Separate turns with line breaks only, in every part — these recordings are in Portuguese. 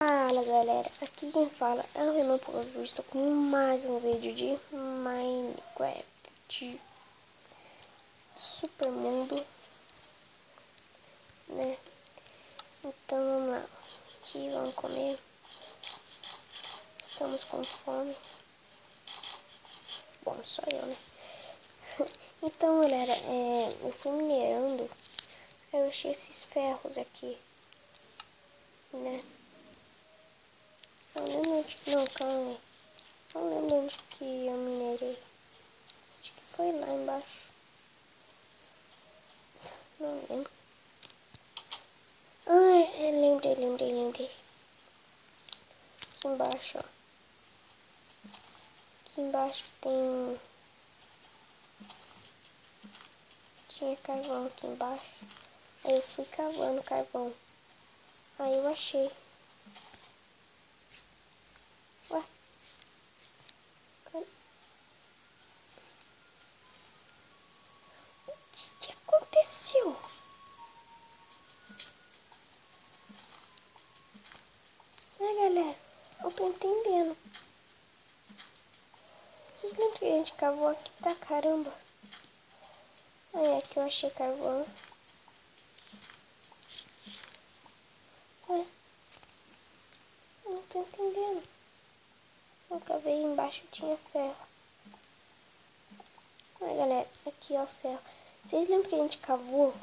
Fala galera, aqui quem fala é o Renan Povo. Estou com mais um vídeo de Minecraft Super Mundo, né? Então vamos lá, aqui vamos comer. Estamos com fome. Bom, só eu, né? Então galera, eu fui minerando. Eu achei esses ferros aqui, né? Eu lembro onde... Não, calma aí. Não lembro onde que eu minerei. Acho que foi lá embaixo. Não lembro. Ah, lembrei. Aqui embaixo, ó. Aqui embaixo tinha carvão aqui embaixo. Aí eu fui cavando carvão. Aí eu achei. Ué? O que aconteceu? Né, galera? Eu tô entendendo. Vocês lembram que a gente cavou aqui pra caramba? Aí aqui eu achei carvão. Ué? Eu não tô entendendo. Eu cavei embaixo tinha ferro. Olha galera, aqui ó, ferro. Vocês lembram que a gente cavou?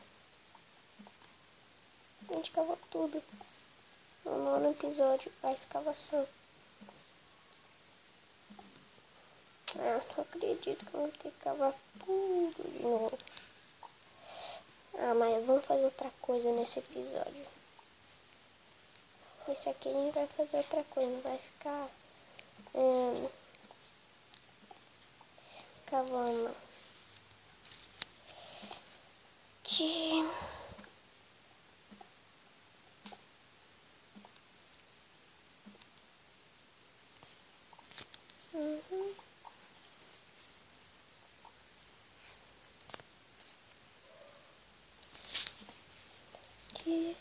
A gente cavou tudo no nono episódio, a escavação. Ah, não acredito que eu vou ter que cavar tudo de novo. Ah, mas vamos fazer outra coisa nesse episódio. Esse aqui a gente vai fazer outra coisa, não vai ficar cavando. Que... Uhum. Que...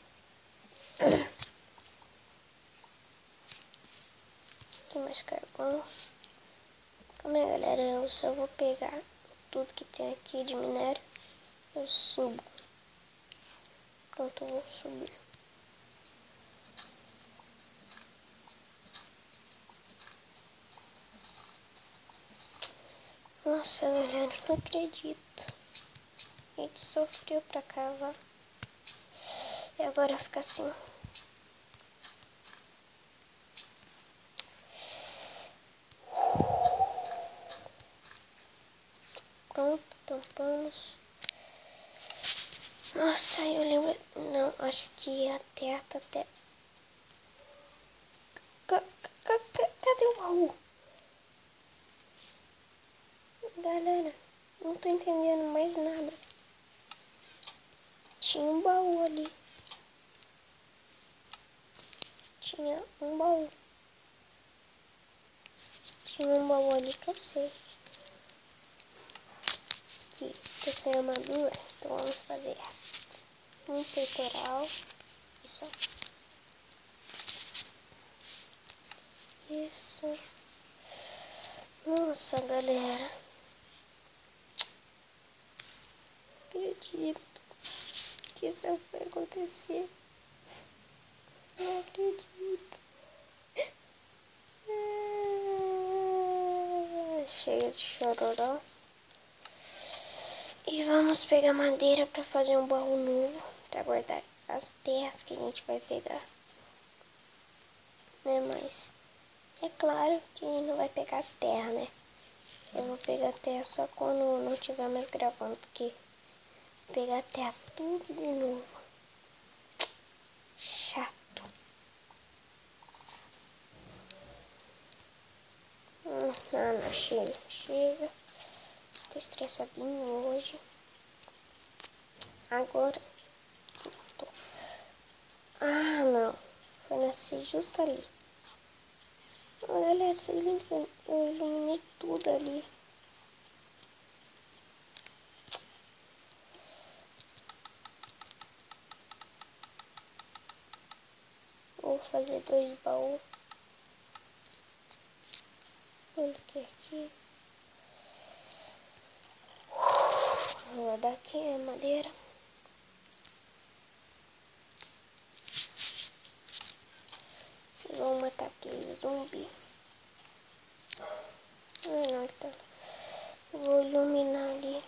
Tem mais carvão. Calma aí, galera, eu só vou pegar tudo que tem aqui de minério. Eu subo. Pronto, eu vou subir. Nossa, galera, não acredito. A gente sofreu pra cavar. E agora fica assim. Pronto, tampamos. Nossa, eu lembro... Não, acho que a terra tá até... Cadê o baú? Galera, não tô entendendo mais nada. Tinha um baú ali. Tinha um baú. Tinha um baú ali que eu sei. Aqui, tô sem armadura, então vamos fazer um peitoral. Isso. Isso. Nossa, galera. Não acredito que isso foi acontecer. Não acredito. Chega de chororó. E vamos pegar madeira para fazer um baú novo. Para guardar as terras que a gente vai pegar. Né, mas... É claro que não vai pegar terra, né? Eu vou pegar terra só quando não tiver mais gravando, porque pegar terra tudo de novo. Chato. Não, chega. Tô estressadinho hoje. Agora... Tô. Ah, não. Foi nascer justo ali. Galera, vocês lembram que eu iluminei tudo ali? vou fazer 2 baús. Coloquei aqui. Vou guardar aqui a madeira. Vou matar aquele zumbi. Não, tá. Vou iluminar ali.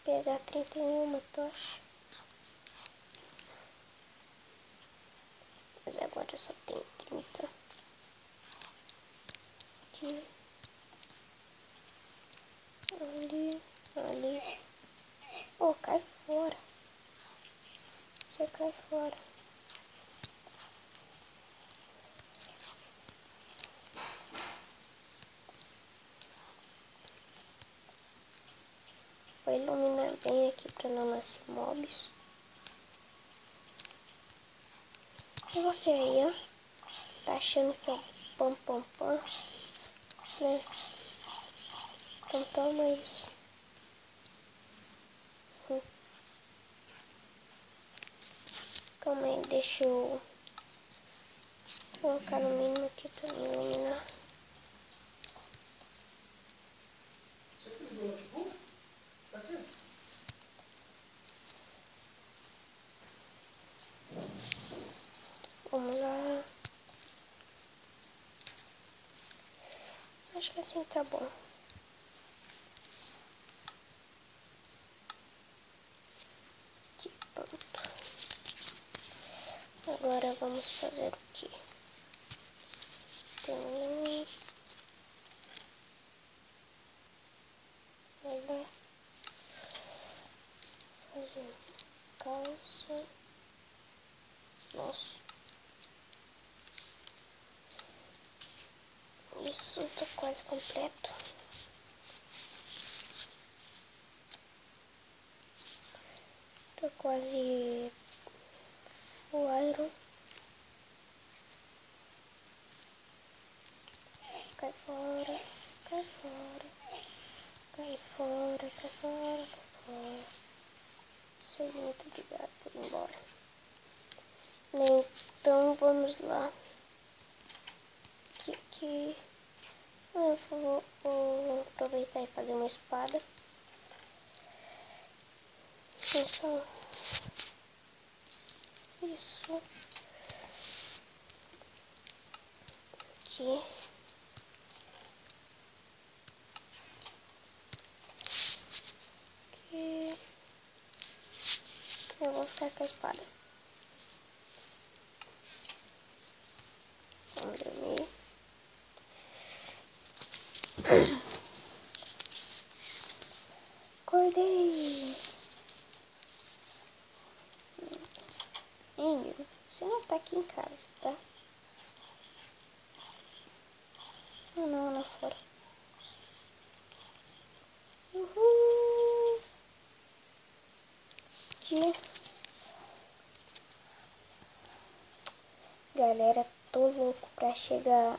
Pegar 31 tocha. Mas agora só tem 30. Aqui. Ali. Ali. Oh, cai fora. Você cai fora. Vou iluminar bem aqui para não nascer mobs. E você aí, ó, tá achando que é o pam pam pam, né? Então toma isso. Calma aí, deixa eu colocar no mínimo aqui para me iluminar. Vamos lá. Acho que assim tá bom. Aqui, pronto. Agora vamos fazer o quê? Tem fazer calça. Nossa. Isso, tá quase completo. Tá quase o iron. Cai fora, cai fora, cai fora, cai fora, cai fora. Sei muito obrigado por ir embora. Então vamos lá. Aqui. Eu vou aproveitar e fazer uma espada. Isso. Isso. Aqui. Aqui. Eu vou ficar com a espada. Vamos dormir. Acordei. Índio, você não tá aqui em casa, tá? Não, lá fora. Uhul. Aqui. Galera, tô louco pra chegar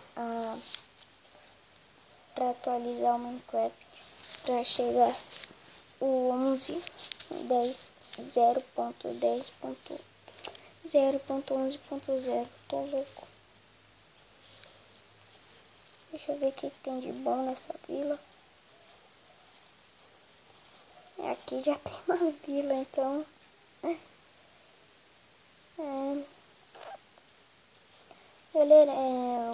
pra atualizar o Minecraft. Pra chegar o 11.10 0.11.0. Tô louco. Deixa eu ver o que tem de bom nessa vila. Aqui já tem uma vila, então. Galera,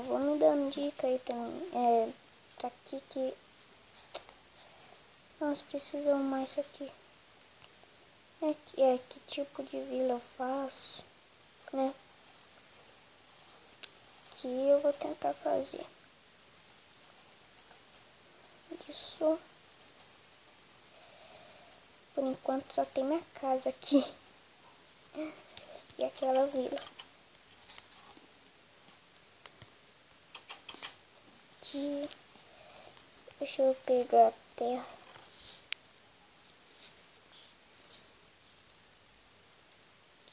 vou me dando dica aí também. Pra que nós precisamos mais isso aqui. Que tipo de vila eu faço, né? Que eu vou tentar fazer. Isso. Por enquanto só tem minha casa aqui. E aquela vila. Aqui. Deixa eu pegar a terra.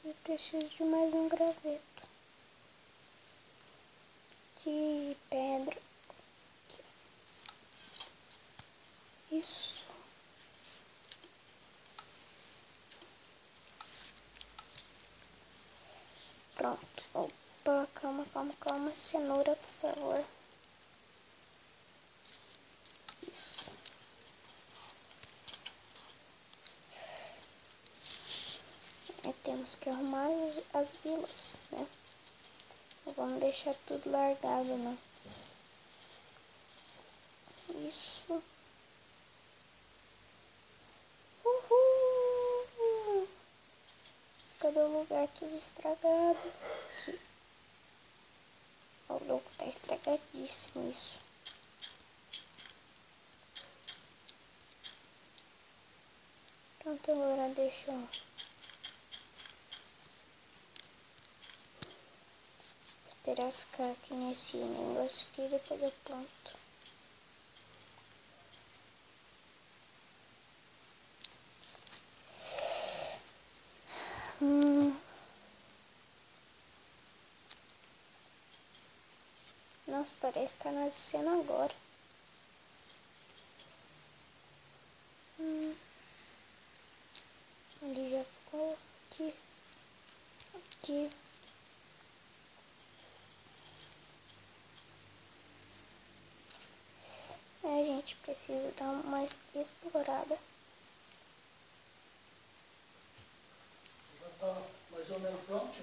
Eu preciso de mais um graveto. De pedra. Isso. Pronto. Opa, calma, calma, calma. Cenoura, por favor. Isso. Temos que arrumar as vilas, né? Não vamos deixar tudo largado, não. Isso. Uhul! Cadê o lugar tudo estragado? Aqui. O louco, tá estragadíssimo isso. Pronto, agora deixa eu esperar ficar aqui nesse negócio aqui e depois eu planto. Nossa, parece que tá nascendo agora. Ele já ficou aqui. Aqui. A gente precisa dar uma explorada.
Já tá mais ou menos pronto?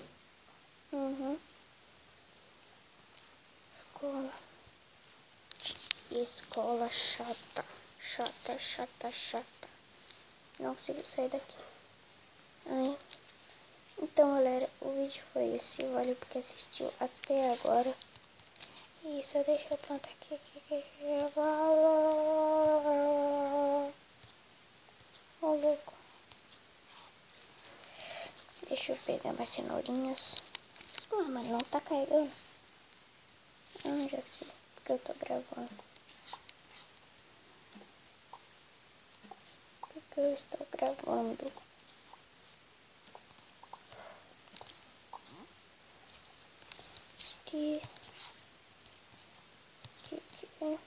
Escola. Escola chata. Chata, chata, chata. Não consigo sair daqui. Ai. Então, galera, o vídeo foi esse. Valeu porque assistiu até agora. E só deixa eu plantar aqui. Ô, louco. Deixa eu pegar mais cenourinhas. Mas não tá carregando. Já sei. Porque eu tô gravando. Porque eu estou gravando. Aqui. Aqui.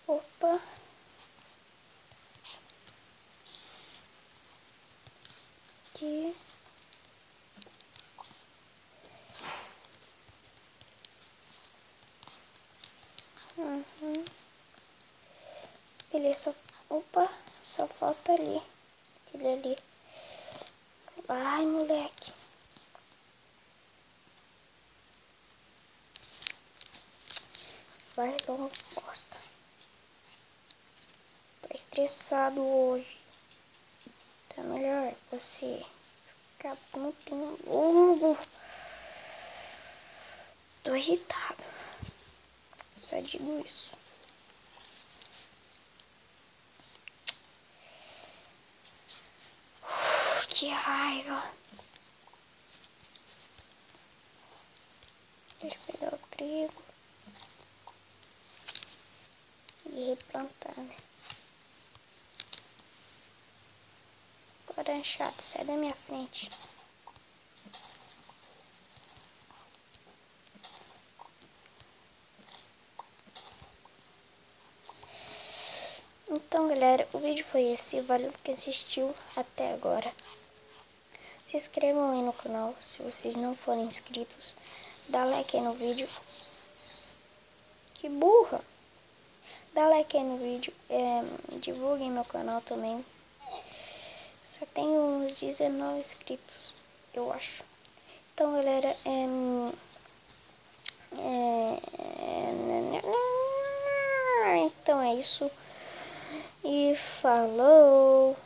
Opa. Aqui. Ele só... Opa. Só falta ali. Aquele ali. Ai, moleque. Vai logo, bosta. Tô estressado hoje. Tá melhor você ficar muito... Tô irritado. Só digo isso. Que raiva. Deixa eu pegar o trigo. E replantar, né? Agora é chato, sai da minha frente. Então, galera, o vídeo foi esse. Valeu que assistiu até agora. Se inscrevam aí no canal se vocês não forem inscritos. Dá like aí no vídeo. Que burra! Dá like aí no vídeo. Divulguem meu canal também. Só tenho uns 19 inscritos, eu acho. Então, galera, então é isso. E falou!